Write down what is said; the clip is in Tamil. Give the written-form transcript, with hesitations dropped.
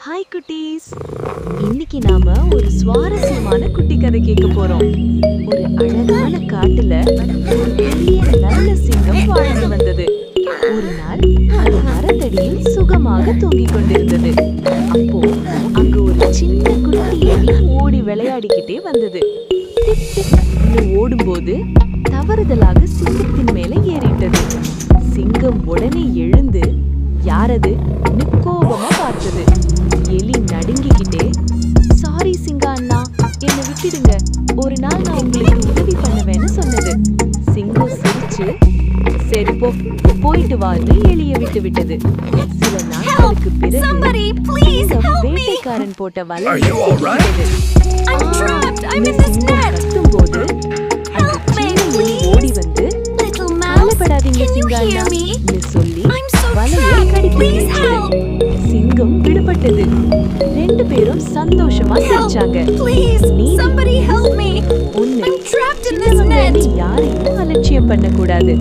ஹாய் குட்டீஸ், இன்னைக்கு நாம ஒரு சுவாரஸ்யமான குட்டி கதை கேட்க போறோம். ஒரு அழகான காட்டுல ஒரு பெரிய நல்ல சிங்கம் வாழ்ந்து வந்தது. ஒரு நாள் அது மரத்தடியில் சுகமாக தூங்கிக் கொண்டிருந்தது. அப்போ அங்க ஒரு சின்ன குட்டி எலி ஓடி விளையாடிக்கிட்டே வந்தது. ஓடும்போது தவறுதலாக சிங்கத்தின் மேல ஏறிட்டது. சிங்கம் உடனே எழுந்து யாரது கோபமா பார்த்தது. எலி நடுங்கிக்கிட்டே, சாரி சிங்கா அண்ணா, என்னை விட்டுடுங்க, ஒரு நாள் நான் உங்களுக்கு உதவி பண்ணுவேன்னு சொன்னது. சிங்கம் சிரிச்சு, சரி போ, போயிட்டு வான்னு எலிய விட்டு விட்டது. சில நாட்களுக்கு பிறகு வேட்டைக்காரன் போட்ட வலை கத்தும் போது அந்த சின்ன எலி ஓடி வந்து, கவலைப்படாதீங்க சிங்கா அண்ணா சொல்லி வலையை கடித்து சிங்கம் விடுபட்டது. ரெண்டு பேரும் சந்தோஷமா சிரிச்சாங்க. யாரையும் அலட்சியம் பண்ண கூடாது.